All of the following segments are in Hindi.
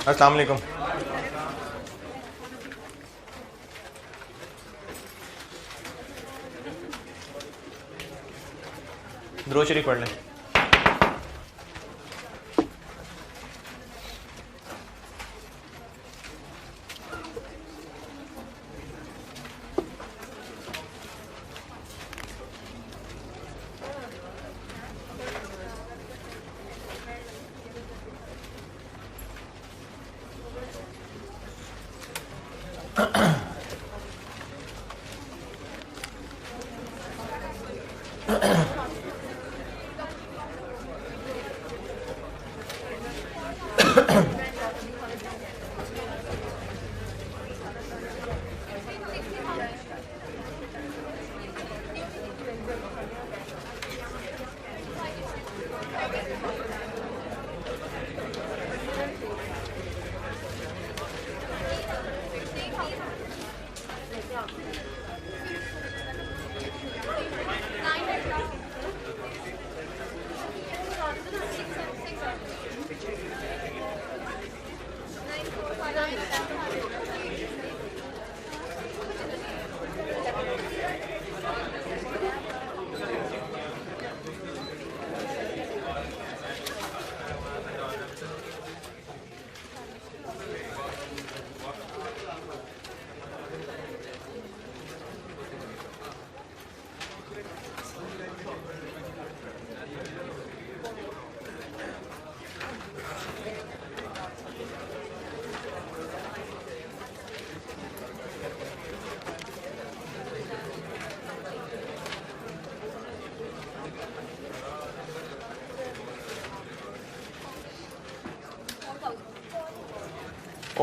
अस्सलाम वालेकुम। दुरूद शरीफ पढ़ लें।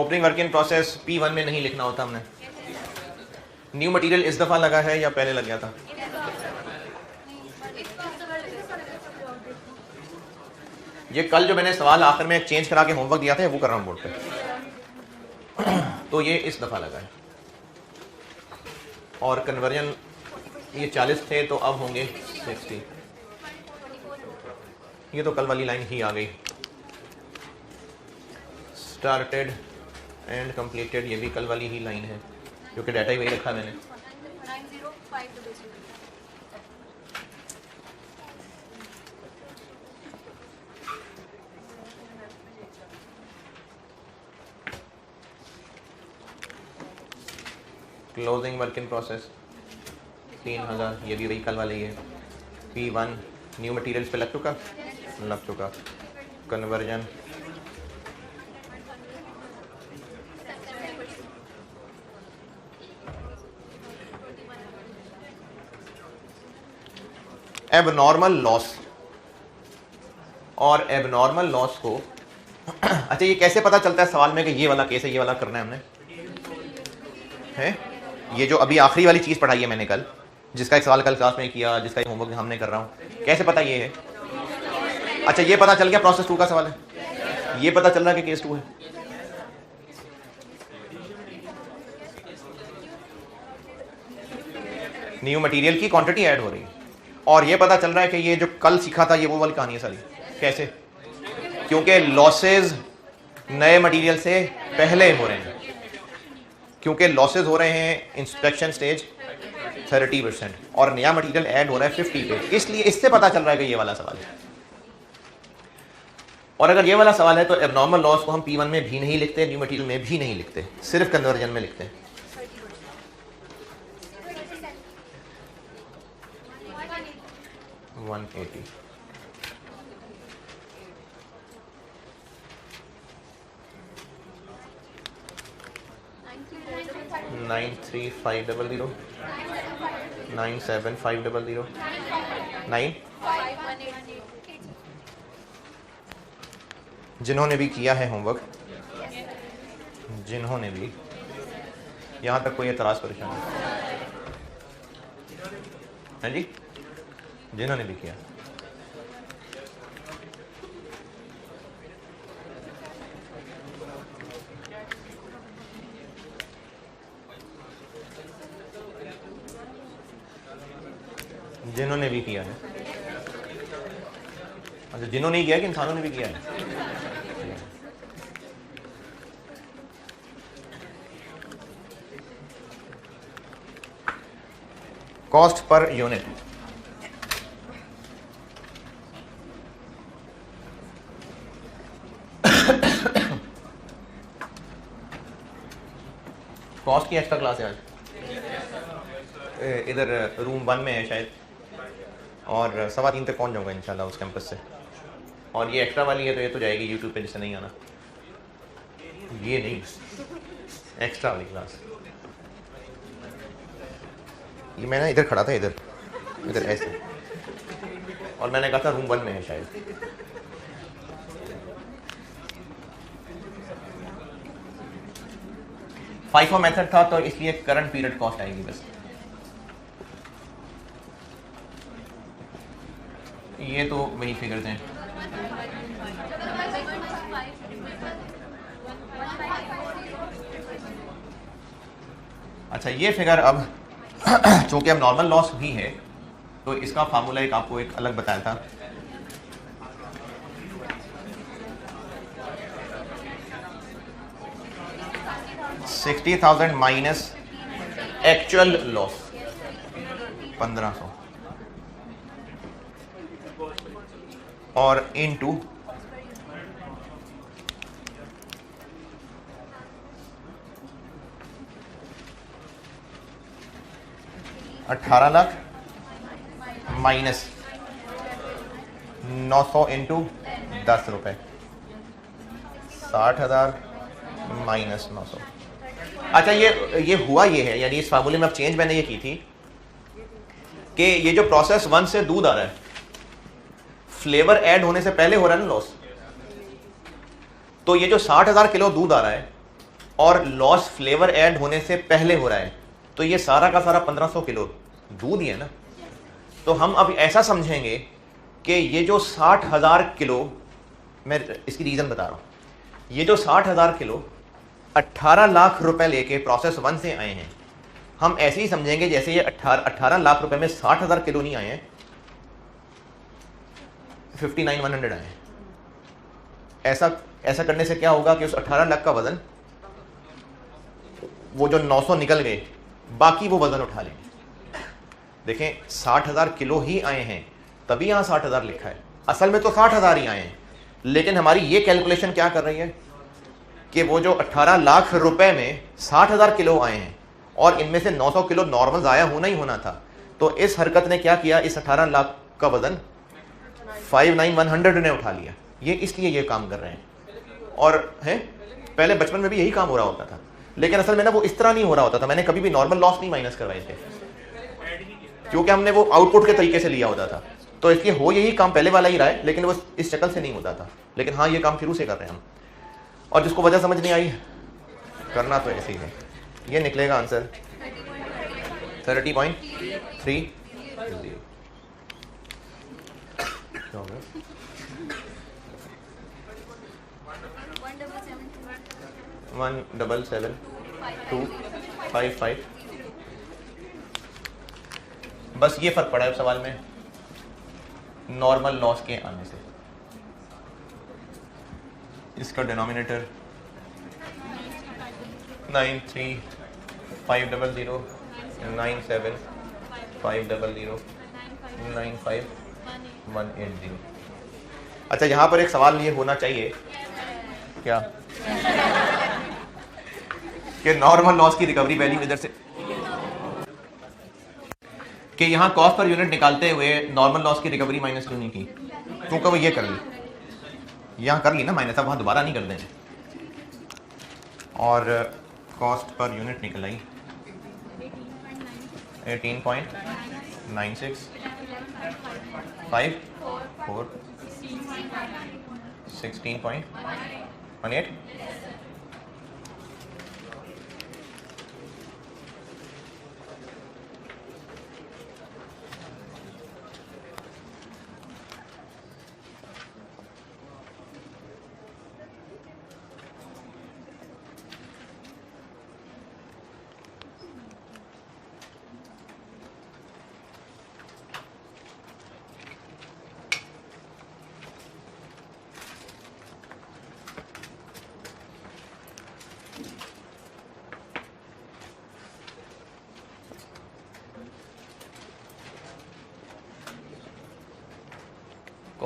Opening work in process P1 में नहीं लिखना होता हमने। न्यू मटेरियल इस दफ़ा लगा है या पहले लग गया था? ये कल जो मैंने सवाल आखिर में चेंज करा के होमवर्क दिया था वो कर रहा हूँ बोर्ड पे। तो ये इस दफ़ा लगा है और कन्वर्जन ये 40 थे तो अब होंगे 60। ये तो कल वाली लाइन ही आ गई। स्टार्टेड एंड कंप्लीटेड ये भी कल वाली ही लाइन है क्योंकि डाटा ही वही रखा मैंने। क्लोजिंग वर्क इन प्रोसेस 3000 ये भी वही कल वाली है। P1 न्यू मटेरियल्स पे लग चुका। कन्वर्जन एबनॉर्मल लॉस और एबनॉर्मल लॉस को अच्छा ये कैसे पता चलता है सवाल में कि ये वाला केस है, ये वाला करना है हमने है? ये जो अभी आखिरी वाली चीज़ पढ़ाई है मैंने कल, जिसका एक सवाल कल क्लास में किया, जिसका होमवर्क हमने कर रहा हूँ, कैसे पता ये है? अच्छा ये पता चल गया प्रोसेस 2 का सवाल है, ये पता चल रहा है कि केस 2 है। न्यू मटेरियल की क्वांटिटी ऐड हो रही है और ये पता चल रहा है कि ये जो कल सीखा था ये वो वाली कहानी है सारी। कैसे? क्योंकि लॉसेज नए मटेरियल से पहले हो रहे हैं, क्योंकि लॉसेज हो रहे हैं इंस्पेक्शन स्टेज 30% और नया मटेरियल ऐड हो रहा है 50 पे, इसलिए इससे पता चल रहा है कि ये वाला सवाल है। और अगर ये वाला सवाल है तो एबनॉर्मल लॉस को हम P1 में भी नहीं लिखते, न्यू मटेरियल में भी नहीं लिखते, सिर्फ कन्वर्जन में लिखते हैं। नाइन 3,500 9,7,500 9। जिन्होंने भी किया है होमवर्क, जिन्होंने भी यहाँ तक कोई एतराज परेशान है जी, जिन्होंने भी किया जिन्होंने भी किया है। अच्छा जिन्होंने किया है कि इंसानों ने भी किया है? Cost per unit. कॉस्ट की एक्स्ट्रा क्लास है आज, इधर रूम 1 में है शायद, और 2:15 तक पहुंच जाऊंगा इंशाल्लाह उस कैंपस से। और ये एक्स्ट्रा वाली है तो ये तो जाएगी यूट्यूब पे, जिससे नहीं आना, ये नहीं, एक्स्ट्रा वाली क्लास। ये मैं ना इधर खड़ा था, इधर ऐसे, और मैंने कहा था रूम 1 में है शायद। FIFO मेथड था तो इसलिए करंट पीरियड कॉस्ट आएगी बस। ये तो वही फिगर्स हैं। अच्छा, ये फिगर अब चूंकि अब नॉर्मल लॉस भी है तो इसका फार्मूला एक आपको एक अलग बताया था। $60,000 माइनस एक्चुअल लॉस 1500 और इनटू 18 लाख माइनस 900 इंटू 10 रुपए, 60,000 माइनस 900। अच्छा, ये हुआ ये है, यानी इस फार्मूले में अब चेंज मैंने ये की थी कि ये जो प्रोसेस 1 से दूध आ रहा है, फ्लेवर ऐड होने से पहले हो रहा है ना लॉस, तो ये जो 60,000 किलो दूध आ रहा है और लॉस फ्लेवर ऐड होने से पहले हो रहा है, तो ये सारा का सारा 1500 किलो दूध ही है ना। तो हम अब ऐसा समझेंगे कि ये जो 60,000 किलो, मैं इसकी रीजन बता रहा हूं, ये जो 60,000 किलो 18 लाख रुपए लेके प्रोसेस 1 से आए हैं, हम ऐसे ही समझेंगे जैसे ये 18 लाख रुपए में 60,000 किलो नहीं आए हैं, 59,100 आए हैं। ऐसा करने से क्या होगा कि उस 18 लाख का वजन, वो जो 900 निकल गए, बाकी वो वजन उठा लेंगे। देखें, 60,000 किलो ही आए हैं, तभी यहां 60,000 लिखा है। असल में तो 60,000 ही आए हैं, लेकिन हमारी ये कैलकुलेशन क्या कर रही है कि वो जो 18 लाख रुपए में 60,000 किलो आए हैं और इनमें से 900 किलो नॉर्मल ज़ाया होना ही होना था, तो इस हरकत ने क्या किया, इस 18 लाख का वजन 59,100 ने उठा लिया। ये इसलिए ये काम कर रहे हैं। और है, पहले बचपन में भी यही काम हो रहा होता था, लेकिन असल में ना वो इस तरह नहीं हो रहा होता था। मैंने कभी भी नॉर्मल लॉस नहीं माइनस करवाए थे, क्योंकि हमने वो आउटपुट के तरीके से लिया होता था, तो इसलिए हो यही काम पहले वाला ही रहा है, लेकिन वो इस शक्ल से नहीं होता था। लेकिन हाँ, ये काम शुरू से कर रहे हैं हम, और जिसको वजह समझ नहीं आई, करना तो ऐसे ही है। ये निकलेगा आंसर 30.30। 177,255। बस ये फर्क पड़ा है सवाल में नॉर्मल लॉस के आने से। इसका डिनोमिनेटर 93,500, 97,500, 95,180। अच्छा, यहाँ पर एक सवाल ये होना चाहिए क्या कि नॉर्मल लॉस की रिकवरी वैल्यू इधर से, कि यहाँ कॉस्ट पर यूनिट निकालते हुए नॉर्मल लॉस की रिकवरी माइनस क्यों नहीं की? क्योंकि वो ये कर ली, यहाँ कर ली ना माइनस, अब वहाँ दोबारा नहीं कर देंगे। और कॉस्ट पर यूनिट निकल आई 18.96, 5, 16.18।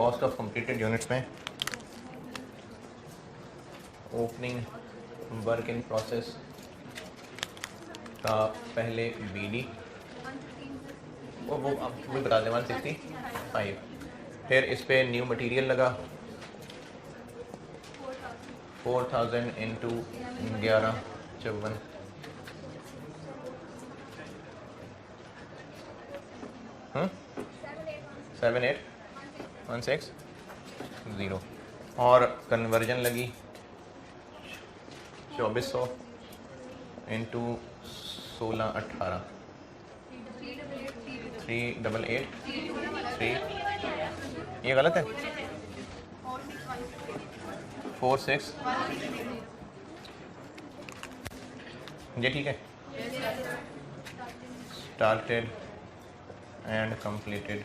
कॉस्ट ऑफ कंप्लीटेड यूनिट्स में ओपनिंग वर्क इन प्रोसेस का पहले BD वो बता दें 165, फिर इस पे न्यू मटेरियल लगा 4000 इंटू 11 54 78160 और कन्वर्जन लगी 2400 इंटू 1618 3883 ये गलत है 46 ये ठीक है स्टार्टेड एंड कंप्लीटेड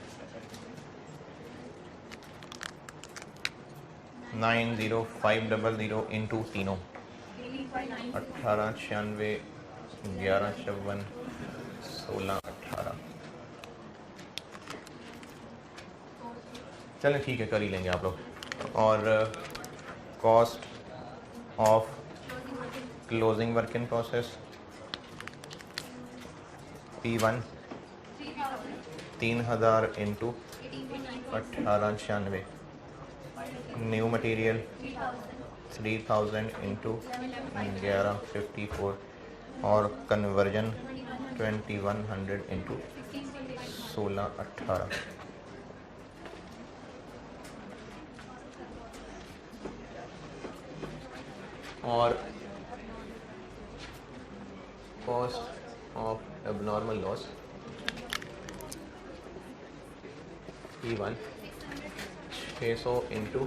90500 इंटू तीनों 1896 1154 1618 चलें ठीक है कर ही लेंगे आप लोग। और cost of closing work in process P1 3000 into 1896 new material 3000 into 1154 और कन्वर्जन 2100 इंटू 1618 और cost of abnormal loss P1 600 into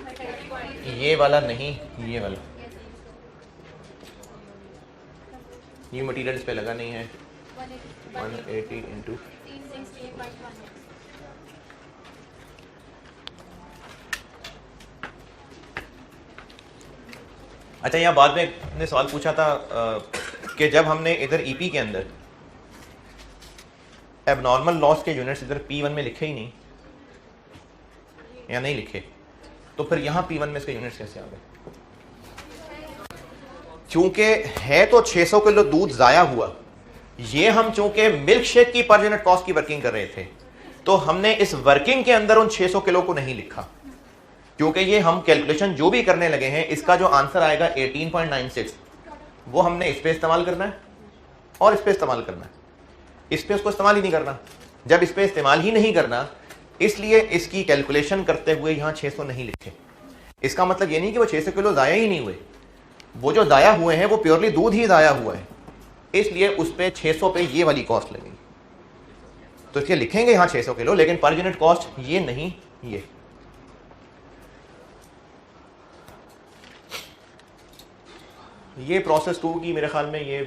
ये वाला नहीं ये वाला न्यू मटीरियल इस पे लगा नहीं है 180 इंटू अच्छा यहाँ बाद में ने सवाल पूछा था कि जब हमने इधर ईपी के अंदर एबनॉर्मल लॉस के यूनिट्स इधर P1 में लिखे ही नहीं या नहीं लिखे तो फिर यहाँ P1 में इसके यूनिट्स कैसे आ गए? चूंकि है तो 600 किलो दूध जाया हुआ, ये हम चूंकि मिल्क शेक की पर यूनिट कॉस्ट की वर्किंग कर रहे थे तो हमने इस वर्किंग के अंदर उन 600 किलो को नहीं लिखा, क्योंकि ये हम कैलकुलेशन जो भी करने लगे हैं इसका जो आंसर आएगा 18.96 वो हमने इस पे इस्तेमाल करना है और इस पे इस्तेमाल करना है। इस पे उसको इस्तेमाल ही नहीं करना। जब इस पे इस्तेमाल ही नहीं करना इसलिए इसकी कैलकुलेशन करते हुए यहाँ 600 नहीं लिखे। इसका मतलब ये नहीं कि वो 600 किलो ज़ाया ही नहीं हुए, वो जो ज़ाया हुए हैं वो प्योरली दूध ही ज़ाया हुआ है, इसलिए उस पे 600 पे ये वाली कॉस्ट लगेगी। तो इसलिए लिखेंगे यहाँ 600 किलो लेकिन पर यूनिट कॉस्ट ये नहीं ये प्रोसेस 2 की मेरे ख्याल में ये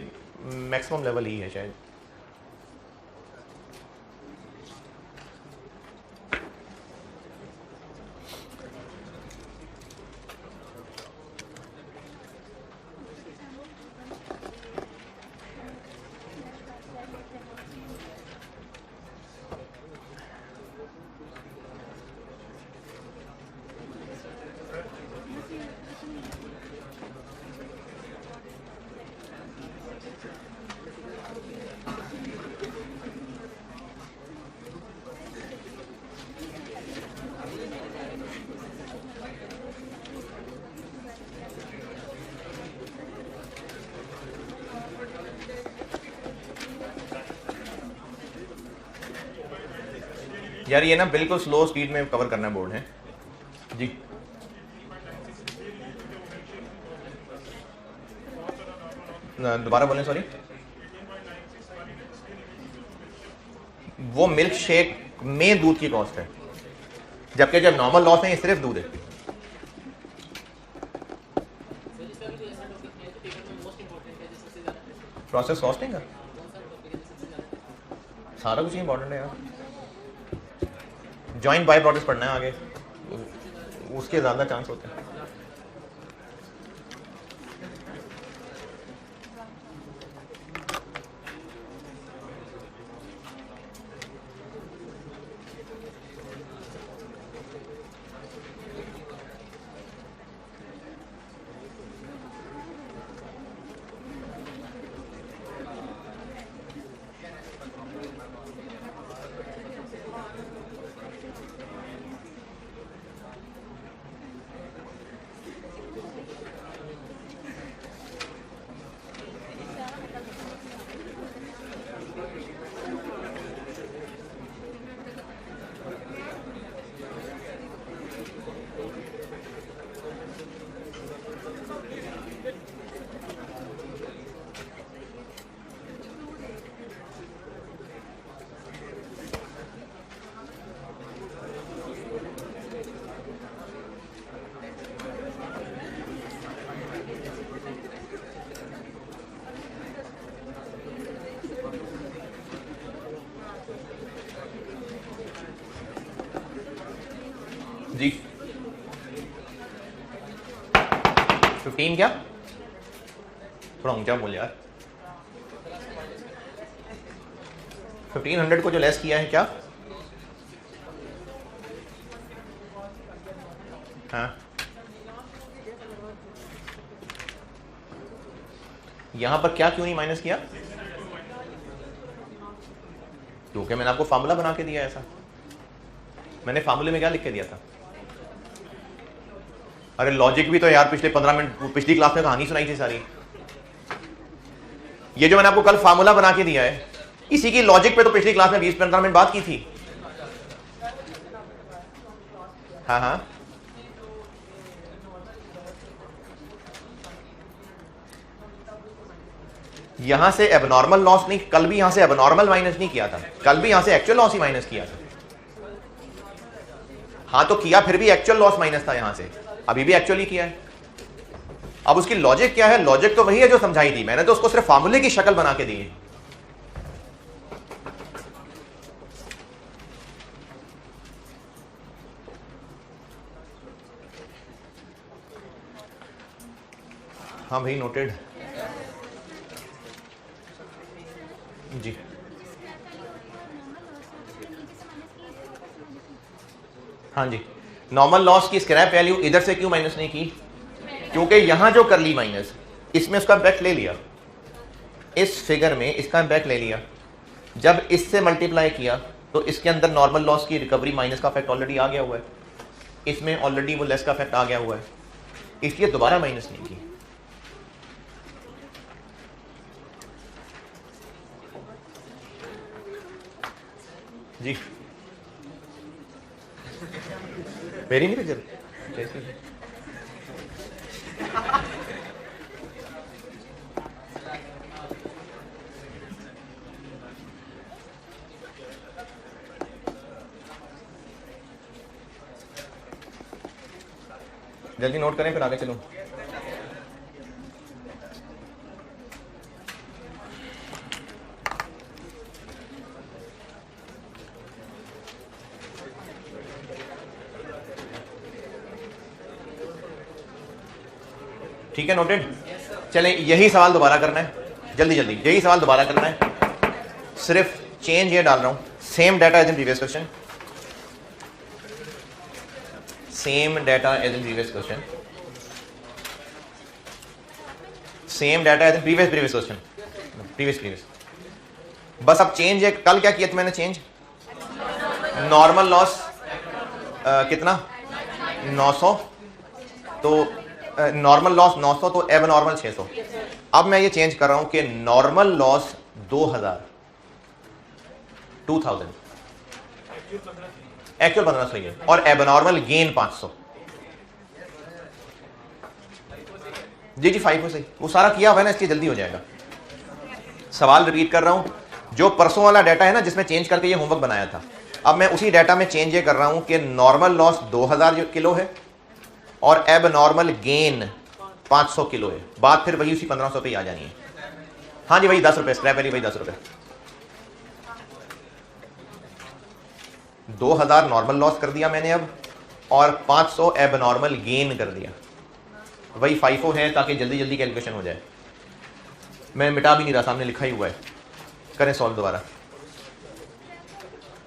मैक्सिमम लेवल ही है शायद। यार ये ना बिल्कुल स्लो स्पीड में कवर करना बोर्ड है जी। दोबारा बोलें सॉरी। वो मिल्क शेक में दूध की कॉस्ट है, जबकि जब नॉर्मल लॉस है ये सिर्फ दूध है। प्रोसेस कॉस्टिंग का सारा कुछ इंपॉर्टेंट है यार। जॉइंट बाय प्रोडक्ट्स पढ़ना है आगे, उसके ज़्यादा चांस होते हैं। 15 क्या, थोड़ा ऊंचा बोल यार। 1500 को जो लेस किया है क्या, हाँ यहां पर क्या क्यों नहीं माइनस किया? क्योंकि मैंने आपको फार्मूला बना के दिया ऐसा। मैंने फार्मूले में क्या लिख के दिया था? अरे लॉजिक भी तो यार पिछले 15 मिनट पिछली क्लास में कहानी सुनाई थी सारी। ये जो मैंने आपको कल फार्मूला बना के दिया है, इसी की लॉजिक पे तो पिछली क्लास में 20-15 मिनट बात की थी। हाँ हाँ यहां से एबनॉर्मल लॉस नहीं, कल भी यहां से एबनॉर्मल माइनस नहीं किया था, कल भी यहां से एक्चुअल लॉस ही माइनस किया था। हाँ तो किया, फिर भी एक्चुअल लॉस माइनस था यहां से, अभी भी एक्चुअल ही किया है। अब उसकी लॉजिक क्या है? लॉजिक तो वही है जो समझाई थी मैंने, तो उसको सिर्फ फार्मूले की शक्ल बना के दी है। हाँ भाई नोटेड जी। हाँ जी, नॉर्मल लॉस की स्क्रैप वैल्यू इधर से क्यों माइनस नहीं की? क्योंकि यहां जो कर ली माइनस, इसमें उसका इम्पैक्ट ले लिया, इस फिगर में इसका इम्पैक्ट ले लिया। जब इससे मल्टीप्लाई किया तो इसके अंदर नॉर्मल लॉस की रिकवरी माइनस का इफेक्ट ऑलरेडी आ गया हुआ है, इसमें ऑलरेडी वो लेस का इफेक्ट आ गया हुआ है, इसलिए दोबारा माइनस नहीं की। जी मेरी नहीं पिक्चर कैसी? जल्दी नोट करें फिर आगे चलूं। ठीक है नोटेड। चलें यही सवाल दोबारा करना है, जल्दी जल्दी यही सवाल दोबारा करना है। सिर्फ चेंज ये डाल रहा हूं, same data as in previous question, same data as in previous question, same data as in previous question, previous. बस अब चेंज है, कल क्या किया था मैंने चेंज? नॉर्मल लॉस कितना? 900, तो नॉर्मल लॉस 900 तो एब नॉर्मल 600। अब मैं ये चेंज कर रहा हूं कि नॉर्मल लॉस 2000 एक्चुअल 1500 है और एब नॉर्मल गेन 500। जी जी 5 सही, वो सारा किया हुआ है ना, इसलिए जल्दी हो जाएगा। सवाल रिपीट कर रहा हूं, जो परसों वाला डाटा है ना जिसमें चेंज करके ये होमवर्क बनाया था, अब मैं उसी डाटा में चेंज ये कर रहा हूं कि नॉर्मल लॉस 2000 किलो है और एब नॉर्मल गेन 500 किलो है। बात फिर वही उसी 1500 पे ही आ जानी है। हाँ जी वही 10 रुपए स्क्रैप वैल्यू, वही 10 रुपए। 2000 नॉर्मल लॉस कर दिया मैंने अब, और 500 एब नॉर्मल गेन कर दिया, वही 500 है ताकि जल्दी जल्दी कैलकुलेशन हो जाए। मैं मिटा भी नहीं रहा, सामने लिखा ही हुआ है। करें सॉल्व दोबारा।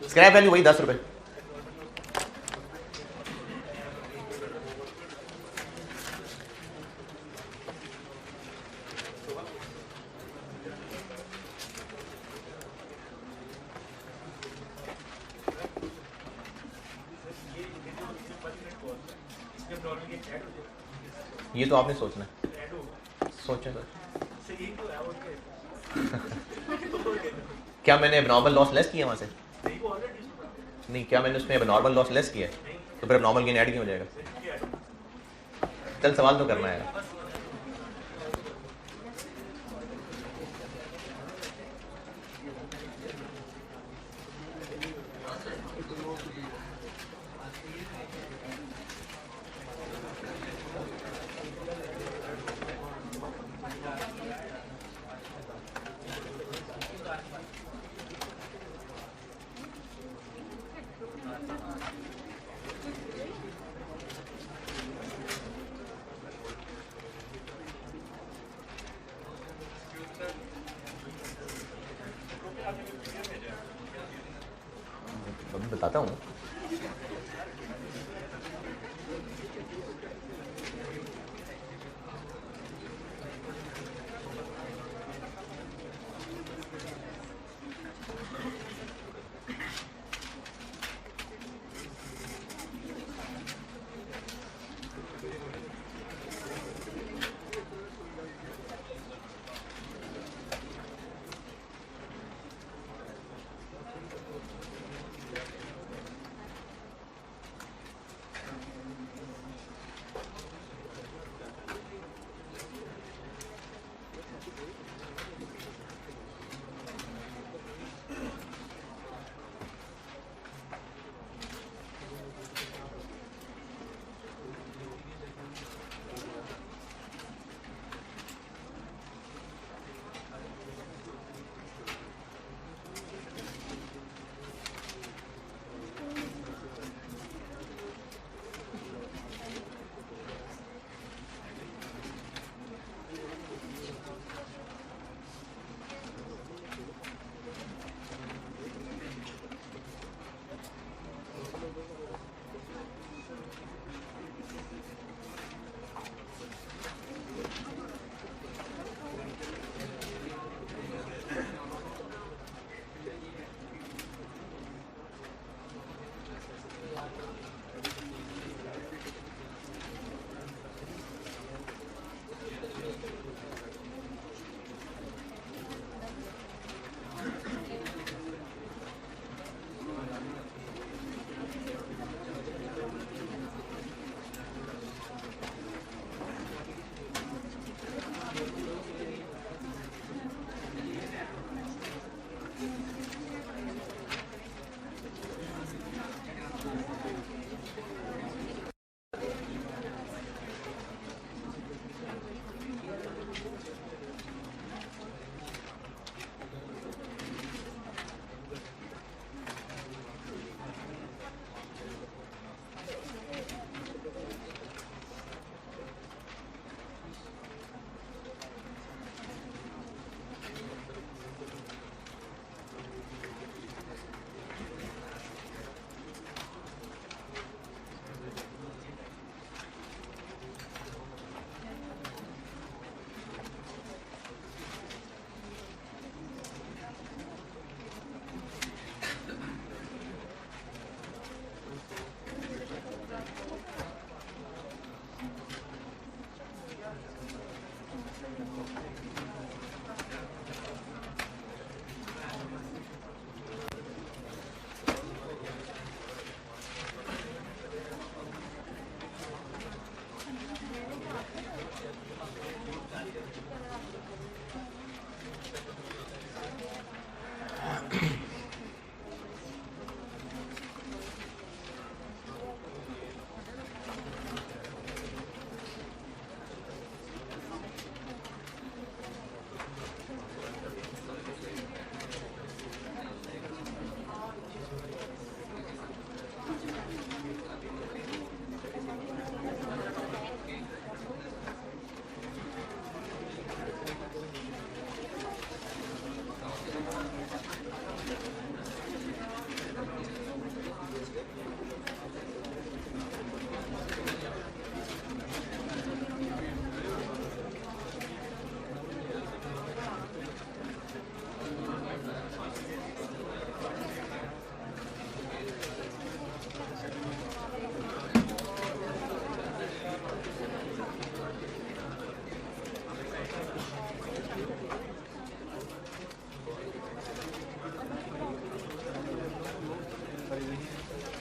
स्क्रैप वैल्यू वही 10 रुपए। ये तो आपने सोचना है, सोचें क्या मैंने एबनॉर्मल लॉस लेस किया वहां से? नहीं, क्या मैंने उसमें एबनॉर्मल लॉस लेस किया तो फिर एबनॉर्मल गेन ऐड क्यों हो जाएगा? चल सवाल तो करना है। बताता हूँ।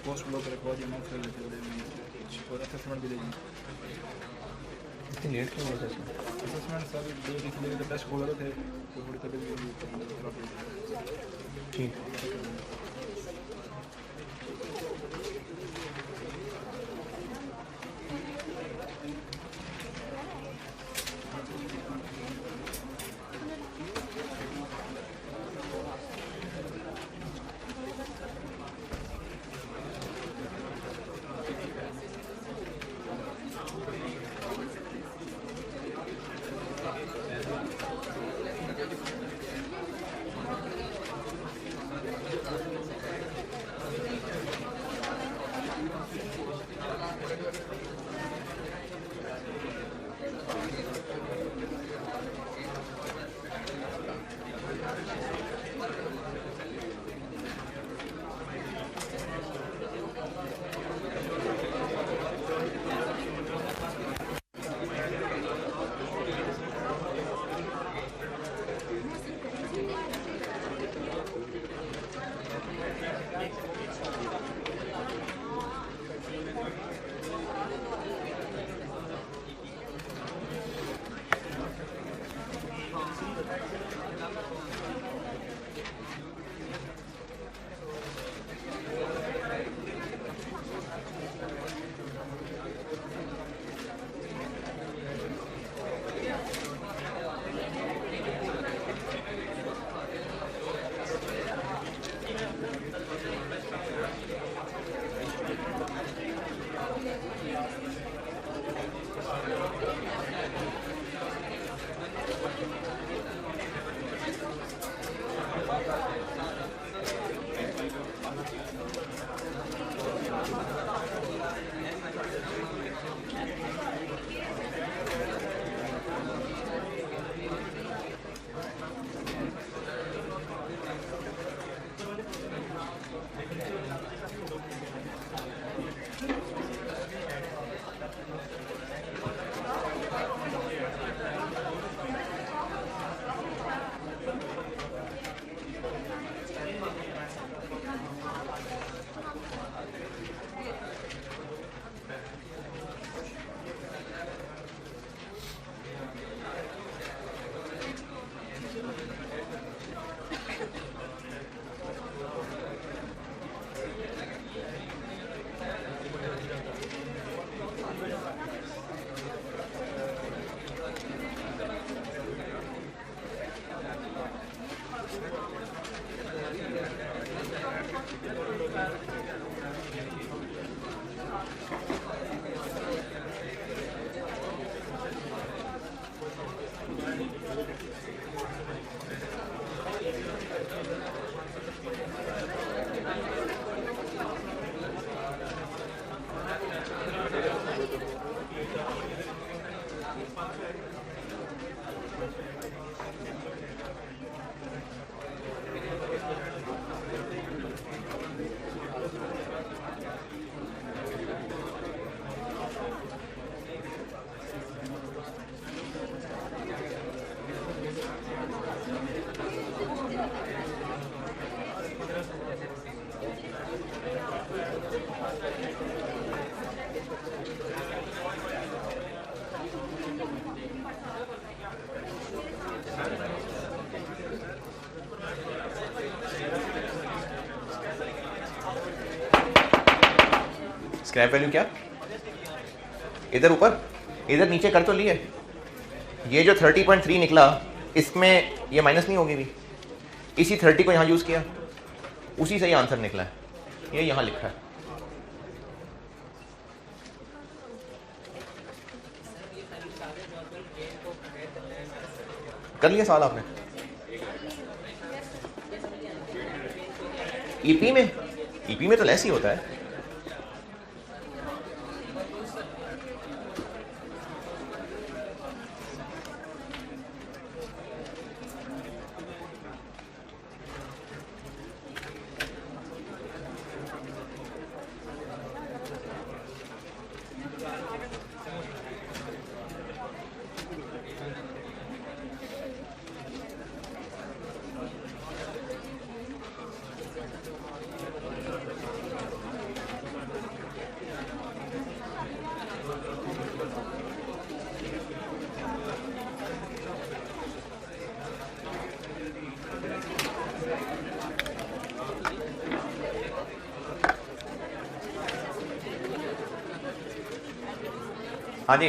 पोस्ट ब्लॉक रिकॉर्ड या कर लेते हैं और असेसमेंट भी देंगे। इतनी लेट क्यों हो जाती है? असेसमेंट सर डेट इसलिए तो टेस्ट हो रहे थे तो थोड़ी तबीयत ठीक स्क्रैप वैल्यू क्या? इधर ऊपर, इधर नीचे कर तो लिए। ये जो 30.3 निकला, इसमें ये माइनस नहीं होगी भी। इसी 30 को यहाँ यूज़ किया, उसी से ये आंसर निकला है। ये यहाँ लिखा है। कर लिया सवाल आपने? ईपी में, ईपी में तो लेस ही होता है। हाँ जी,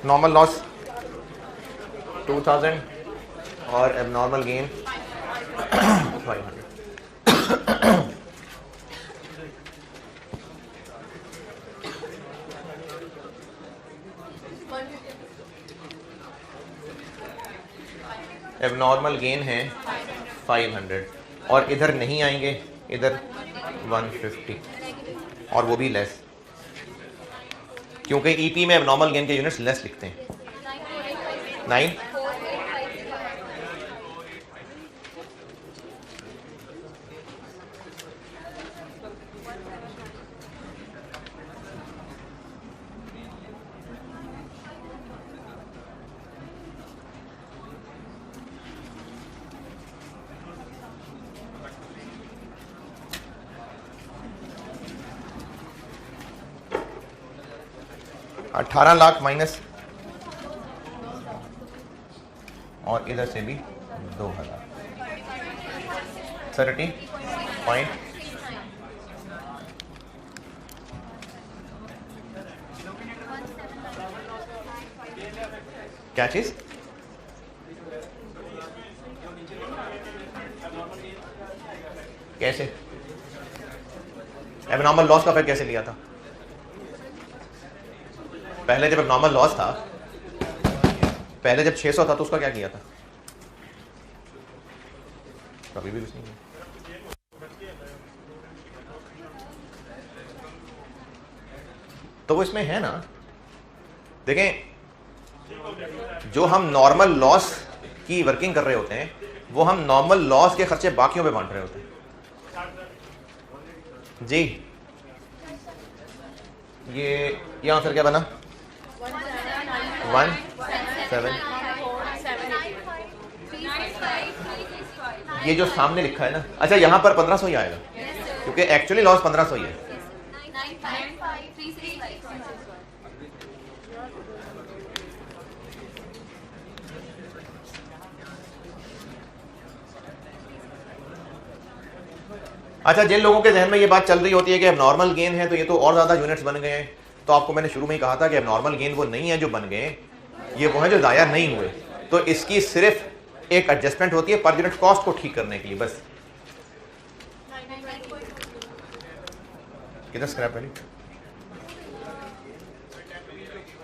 नॉर्मल लॉस 2000 और एबनॉर्मल गेन 500। एबनॉर्मल गेन है 500 और इधर नहीं आएंगे, इधर 150 और वो भी लेस, क्योंकि ईपी में एबनॉर्मल गेन के यूनिट्स लेस लिखते हैं। 9 18 लाख माइनस और इधर से भी 2000 30 पॉइंट क्या चीज? कैसे? एबनॉर्मल लॉस का फिर कैसे लिया था? पहले जब एबनॉर्मल लॉस था, पहले जब 600 था तो उसका क्या किया था? कभी भी कुछ नहीं। तो वो इसमें है ना, देखें, जो हम नॉर्मल लॉस की वर्किंग कर रहे होते हैं वो हम नॉर्मल लॉस के खर्चे बाकियों पे बांट रहे होते हैं। जी, ये आंसर क्या बना? 17। ये जो सामने लिखा है ना, अच्छा यहाँ पर 1500 ही आएगा क्योंकि एक्चुअली लॉस 1500 ही है। अच्छा, जिन लोगों के जहन में ये बात चल रही होती है कि अब नॉर्मल गेन है तो ये तो और ज़्यादा यूनिट्स बन गए हैं, तो आपको मैंने शुरू में ही कहा था कि अब नॉर्मल गेन वो नहीं है जो बन गए, ये वो है जो ज़ाया नहीं हुए। तो इसकी सिर्फ एक एडजस्टमेंट होती है पर यूनिट कॉस्ट को ठीक करने के लिए, बस। किधर स्क्रैप वैल्यू?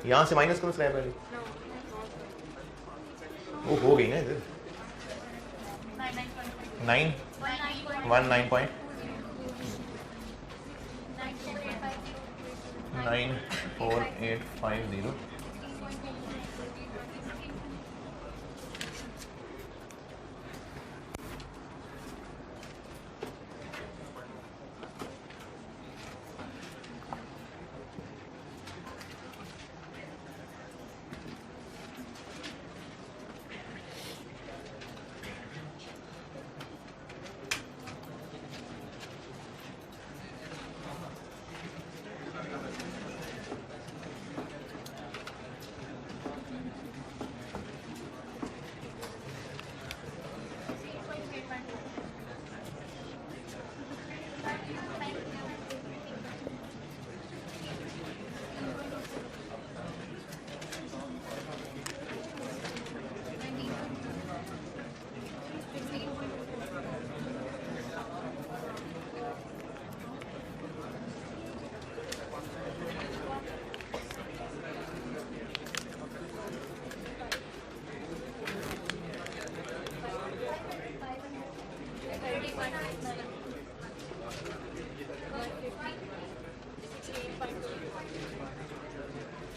यहाँ से माइनस करो स्लैब वाली, वो हो गई ना इधर 19.9485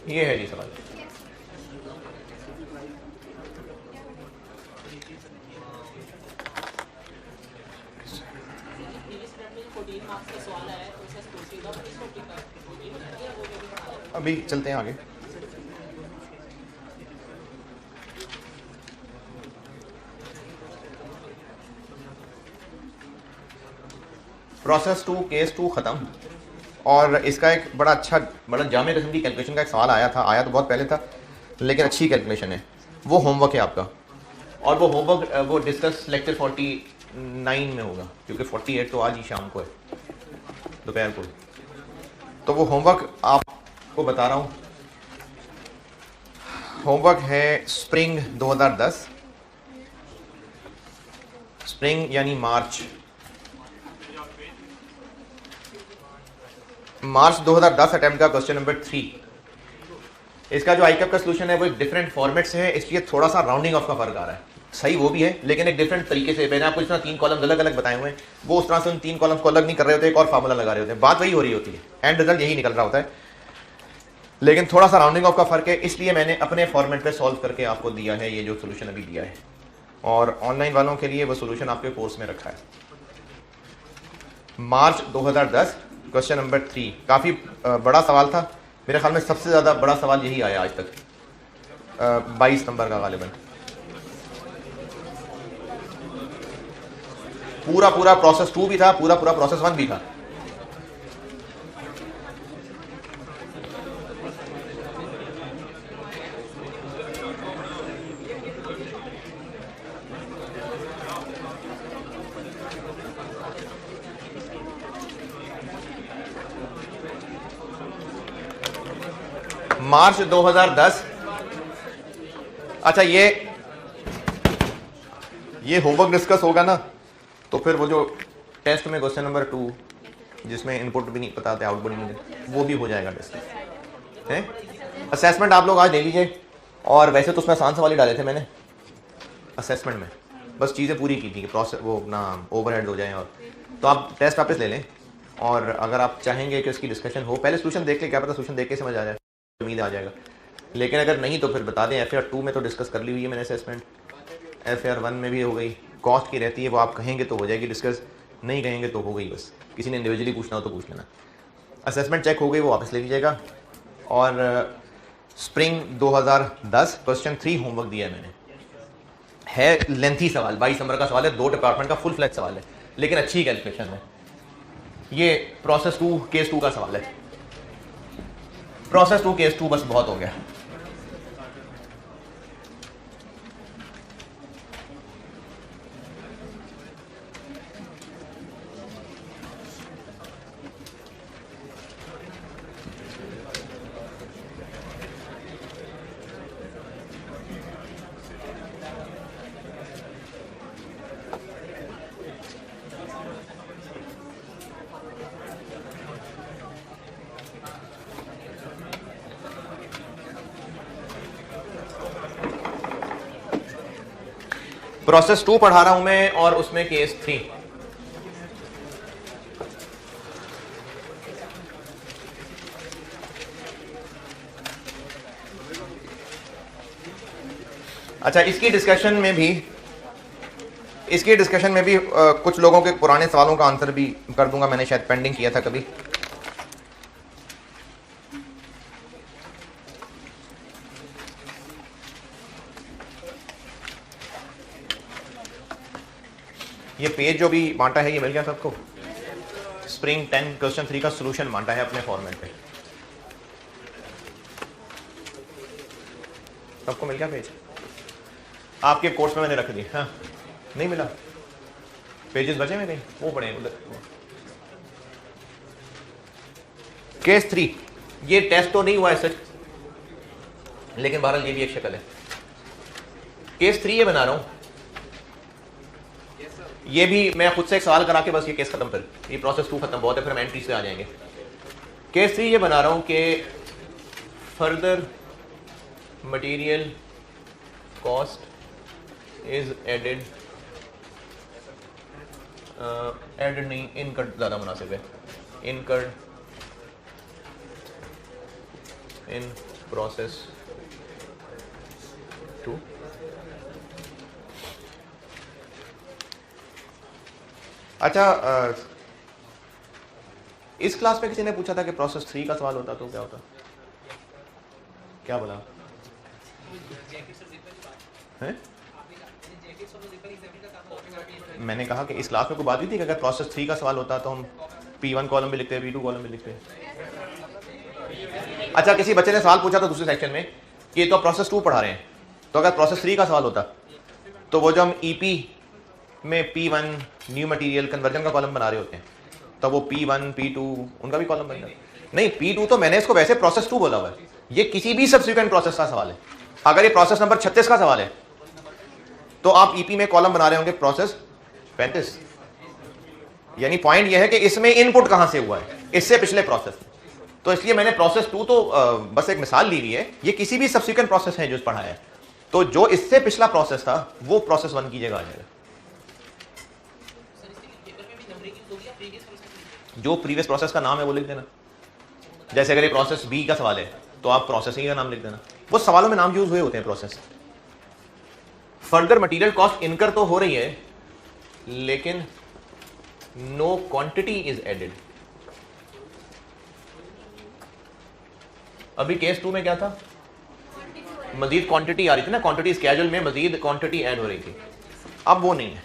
ये है जी सवाल। अभी चलते हैं आगे। प्रोसेस 2 केस 2 ख़त्म। और इसका एक बड़ा अच्छा बड़ा जामे किस्म की कैलकुलेशन का एक सवाल आया तो बहुत पहले था, लेकिन अच्छी कैलकुलेशन है। वो होमवर्क है आपका, और वो होमवर्क वो डिस्कस लेक्चर 49 में होगा, क्योंकि 48 तो आज ही शाम को है, दोपहर को। तो वो होमवर्क आपको बता रहा हूँ। होमवर्क है स्प्रिंग 2010, स्प्रिंग यानी मार्च 2010 अटेम्प्ट का क्वेश्चन नंबर 3। इसका जो आईकैप का सोल्यूशन है वो एक डिफरेंट फॉर्मेट से है, इसलिए थोड़ा सा राउंडिंग ऑफ का फर्क आ रहा है। सही वो भी है, लेकिन एक डिफरेंट तरीके से। मैंने आपको इस तरह 3 कॉलम अलग अलग बताए हुए हैं, वो उस तरह से उन 3 कॉलम्स को अलग नहीं कर रहे होते, एक और फार्मूला लगा रहे होते हैं। बात वही हो रही होती है, एंड रिजल्ट यही निकल रहा होता है, लेकिन थोड़ा सा राउंडिंग ऑफ का फर्क है। इसलिए मैंने अपने फॉर्मेट पे सॉल्व करके आपको दिया है ये जो सोल्यूशन अभी दिया है, और ऑनलाइन वालों के लिए वो सोल्यूशन आपके कोर्स में रखा है। मार्च 2010 क्वेश्चन नंबर 3 काफ़ी बड़ा सवाल था, मेरे ख्याल में सबसे ज़्यादा बड़ा सवाल यही आया आज तक, 22 नंबर का गालिबन। पूरा प्रोसेस 2 भी था, पूरा प्रोसेस 1 भी था। मार्च 2010। अच्छा, ये होमवर्क डिस्कस होगा ना, तो फिर वो जो टेस्ट में क्वेश्चन नंबर 2 जिसमें इनपुट भी नहीं बताते, आउटपुट भी नहीं, वो भी हो जाएगा डिस्कस है। असेसमेंट आप लोग आज ले लीजिए, और वैसे तो उसमें आसान सवाल ही डाले थे मैंने असेसमेंट में, बस चीज़ें पूरी की थी कि प्रोसेस वो अपना ओवरहेड हो जाए। और तो आप टेस्ट वापस ले लें, और अगर आप चाहेंगे कि उसकी डिस्कशन हो, पहले सोल्यूशन देख ले, क्या पता सोल्यूशन देख के समझ आ जाए, उम्मीद आ जाएगा। लेकिन अगर नहीं तो फिर बता दें। FAR 2 में तो डिस्कस कर ली हुई है मैंने असेसमेंट, FAR 1 में भी हो गई, कॉस्ट की रहती है, वो आप कहेंगे तो हो जाएगी डिस्कस, नहीं कहेंगे तो हो गई बस। किसी ने इंडिविजुअली पूछना हो तो पूछ लेना। असेसमेंट चेक हो गई, वो वापस ले लीजिएगा। और स्प्रिंग 2010 क्वेश्चन 3 होमवर्क दिया है मैंने, है लेंथी सवाल, 22 नंबर का सवाल है, 2 डिपार्टमेंट का फुल फ्लैज सवाल है, लेकिन अच्छी कैलकुलेशन है। ये प्रोसेस 2 केस 2 का सवाल है। प्रोसेस 2 केस 2 बस बहुत हो गया। प्रोसेस 2 पढ़ा रहा हूं मैं और उसमें केस 3। अच्छा, इसकी डिस्कशन में भी कुछ लोगों के पुराने सवालों का आंसर भी कर दूंगा, मैंने शायद पेंडिंग किया था कभी। ये पेज जो भी बांटा है ये मिल गया सबको? स्प्रिंग 10 क्वेश्चन 3 का सॉल्यूशन बांटा है अपने फॉर्मेट पे, सबको मिल गया पेज? आपके कोर्स में मैंने रख दी। हाँ, नहीं मिला? पेजेस बचे में कहीं? वो पड़े उधर। केस 3, ये टेस्ट तो नहीं हुआ है सच, लेकिन बहरहाल ये भी एक शक्ल है। केस 3 ये बना रहा हूं, ये भी मैं खुद से एक सवाल करा के बस ये केस खत्म कर, ये प्रोसेस 2 खत्म, बहुत है, फिर हम एंट्री से आ जाएंगे। केस 3 ये बना रहा हूं कि further material cost is added, added नहीं, इनकर्ड ज़्यादा मुनासिब है, इनकर्ड इन प्रोसेस 2। अच्छा, इस क्लास में किसी ने पूछा था कि प्रोसेस 3 का सवाल होता तो क्या होता? क्या बोला है? मैंने कहा कि इस क्लास में कोई बात हुई थी कि अगर प्रोसेस 3 का सवाल होता तो हम P1 कॉलम भी लिखते हैं, P2 कॉलम भी लिखते हैं। अच्छा, किसी बच्चे ने सवाल पूछा था दूसरे सेक्शन में कि ये तो प्रोसेस 2 पढ़ा रहे हैं, तो अगर प्रोसेस 3 का सवाल होता तो वो जो हम EP में P1 न्यू मटेरियल कन्वर्जन का कॉलम बना रहे होते हैं, तो वो P1 P2 उनका भी कॉलम बन जाता। नहीं, P2 तो मैंने इसको वैसे प्रोसेस 2 बोला हुआ है, ये किसी भी सब्सिक्वेंट प्रोसेस का सवाल है। अगर ये प्रोसेस नंबर 36 का सवाल है तो आप EP में कॉलम बना रहे होंगे प्रोसेस 35। यानी पॉइंट यह है कि इसमें इनपुट कहां से हुआ है, इससे पिछले प्रोसेस। तो इसलिए मैंने प्रोसेस 2 तो बस एक मिसाल ली हुई है, ये किसी भी सब्सिक्वेंट प्रोसेस है जो पढ़ा है, तो जो इससे पिछला प्रोसेस था वो प्रोसेस 1 की जगह आ जाएगा। जो प्रीवियस प्रोसेस का नाम है वो लिख देना। जैसे अगर ये प्रोसेस बी का सवाल है तो आप प्रोसेसिंग का नाम लिख देना, वो सवालों में नाम यूज हुए होते हैं process. Further material cost incur तो हो रही है, लेकिन नो क्वांटिटी इज एडेड। अभी केस 2 में क्या था? मजीद क्वांटिटी आ रही थी ना, क्वांटिटी स्केड्यूल में मजीद क्वांटिटी ऐड हो रही थी, अब वो नहीं है।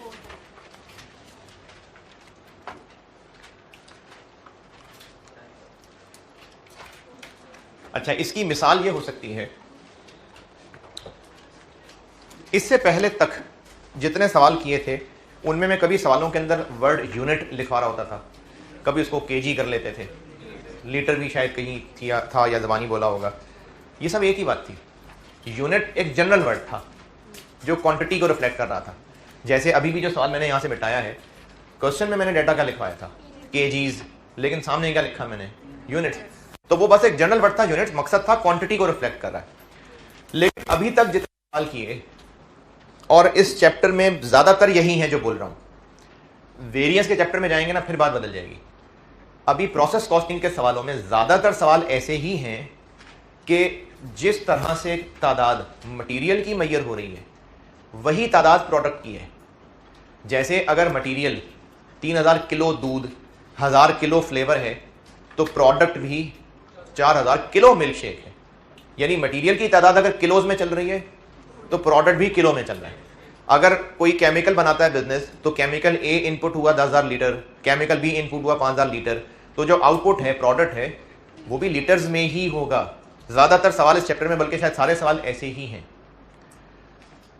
अच्छा, इसकी मिसाल ये हो सकती है, इससे पहले तक जितने सवाल किए थे उनमें मैं कभी सवालों के अंदर वर्ड यूनिट लिखवा रहा होता था, कभी उसको केजी कर लेते थे, लीटर भी शायद कहीं था या ज़बानी बोला होगा। ये सब एक ही बात थी। यूनिट एक जनरल वर्ड था जो क्वांटिटी को रिफ्लेक्ट कर रहा था। जैसे अभी भी जो सवाल मैंने यहाँ से मिटाया है, क्वेश्चन में मैंने डाटा का लिखवाया था केजीज, लेकिन सामने क्या लिखा मैंने? यूनिट। तो वो बस एक जनरल वर्ड था, यूनिट, मकसद था क्वांटिटी को रिफ्लेक्ट कर रहा है। लेकिन अभी तक जितने सवाल किए और इस चैप्टर में ज़्यादातर यही हैं जो बोल रहा हूँ। वेरिएंस के चैप्टर में जाएंगे ना, फिर बात बदल जाएगी। अभी प्रोसेस कॉस्टिंग के सवालों में ज़्यादातर सवाल ऐसे ही हैं कि जिस तरह से तादाद मटेरियल की मैयर हो रही है वही तादाद प्रोडक्ट की है। जैसे अगर मटेरियल 3000 किलो दूध, 1000 किलो फ्लेवर है, तो प्रोडक्ट भी 4000 किलो मिल्क शेक है। यानी मटेरियल की तादाद अगर किलोज में चल रही है तो प्रोडक्ट भी किलो में चल रहा है। अगर कोई केमिकल बनाता है बिजनेस, तो केमिकल ए इनपुट हुआ 10,000 लीटर, केमिकल बी इनपुट हुआ 5,000 लीटर, तो जो आउटपुट है, प्रोडक्ट है, वो भी लीटर्स में ही होगा। ज़्यादातर सवाल इस चैप्टर में, बल्कि शायद सारे सवाल ऐसे ही हैं।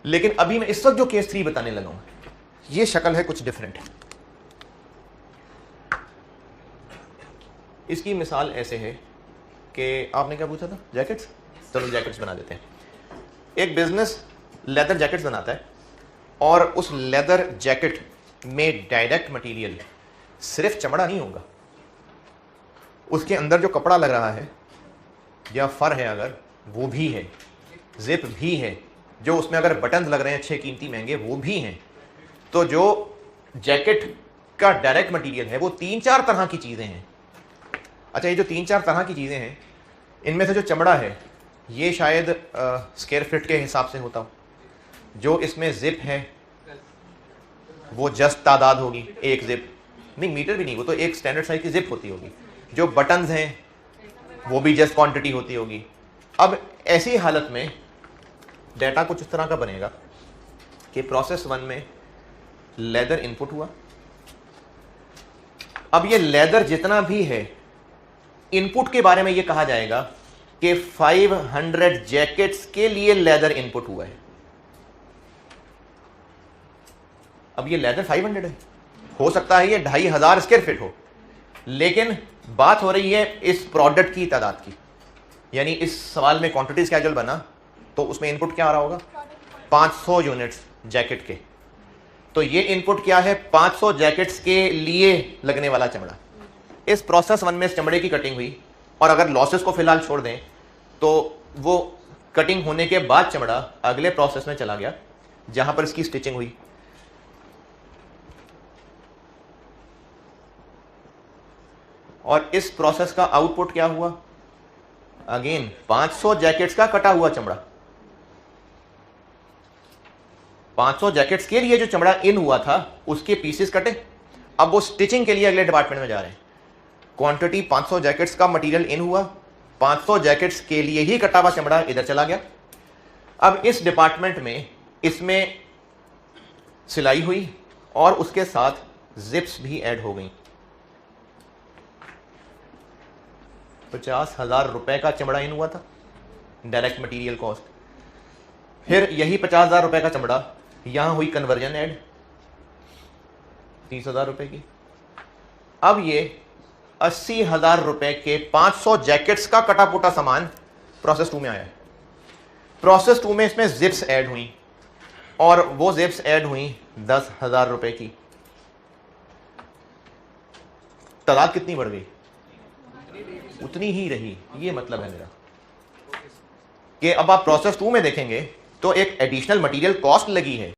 लेकिन अभी मैं इस वक्त जो केस 3 बताने लगा हूँ, ये शक्ल है कुछ डिफरेंट। इसकी मिसाल ऐसे है कि आपने क्या पूछा था? जैकेट्स। चलो जैकेट्स बना देते हैं। एक बिजनेस लेदर जैकेट्स बनाता है और उस लेदर जैकेट में डायरेक्ट मटेरियल सिर्फ चमड़ा नहीं होगा, उसके अंदर जो कपड़ा लग रहा है या फर है, अगर वो भी है, जिप भी है, जो उसमें अगर बटन्स लग रहे हैं अच्छे कीमती महंगे वो भी हैं। तो जो जैकेट का डायरेक्ट मटेरियल है वो 3-4 तरह की चीज़ें हैं। अच्छा, ये जो 3-4 तरह की चीज़ें हैं, इनमें से जो चमड़ा है ये शायद स्क्वायर फीट के हिसाब से होता हो। जो इसमें जिप है वो जस्ट तादाद होगी, एक जिप नहीं, मीटर भी नहीं, वो तो एक स्टैंडर्ड साइज की जिप होती होगी। जो बटन्स हैं वो भी जस्ट क्वांटिटी होती होगी। अब ऐसी हालत में डाटा कुछ इस तरह का बनेगा कि प्रोसेस 1 में लेदर इनपुट हुआ। अब ये लेदर जितना भी है, इनपुट के बारे में ये कहा जाएगा कि 500 जैकेट्स के लिए लेदर इनपुट हुआ है। अब ये लेदर 500 है, हो सकता है ये 2500 स्क्वायर फीट हो, लेकिन बात हो रही है इस प्रोडक्ट की तादाद की। यानी इस सवाल में क्वांटिटी स्केड्यूल बना तो उसमें इनपुट क्या आ रहा होगा, 500 यूनिट्स जैकेट के। तो ये इनपुट क्या है, 500 जैकेट्स के लिए लगने वाला चमड़ा। इस प्रोसेस 1 में इस चमड़े की कटिंग हुई, और अगर लॉसेस को फिलहाल छोड़ दें तो वो कटिंग होने के बाद चमड़ा अगले प्रोसेस में चला गया जहां पर इसकी स्टिचिंग हुई। और इस प्रोसेस का आउटपुट क्या हुआ, अगेन 500 जैकेट्स का कटा हुआ चमड़ा। 500 जैकेट्स के लिए जो चमड़ा इन हुआ था उसके पीसेस कटे, अब वो स्टिचिंग के लिए अगले डिपार्टमेंट में जा रहे हैं। क्वांटिटी 500 जैकेट्स का मटेरियल इन हुआ, 500 जैकेट्स के लिए ही कटा हुआ चमड़ा इधर चला गया। अब इस डिपार्टमेंट में इसमें सिलाई हुई और उसके साथ जिप्स भी ऐड हो गई। 50,000 रुपए का चमड़ा इन हुआ था, डायरेक्ट मटेरियल कॉस्ट। फिर यही 50,000 रुपए का चमड़ा यहां हुई कन्वर्जन ऐड 30,000 रुपए की। अब ये 80,000 रुपए के 500 जैकेट्स का कटा पुटा सामान प्रोसेस 2 में आया है। प्रोसेस 2 में इसमें जिप्स ऐड हुई, और वो जिप्स ऐड हुई 10,000 रुपए की। तादाद कितनी बढ़ गई, उतनी ही रही। ये मतलब है मेरा कि अब आप प्रोसेस 2 में देखेंगे तो एक एडिशनल मटेरियल कॉस्ट लगी है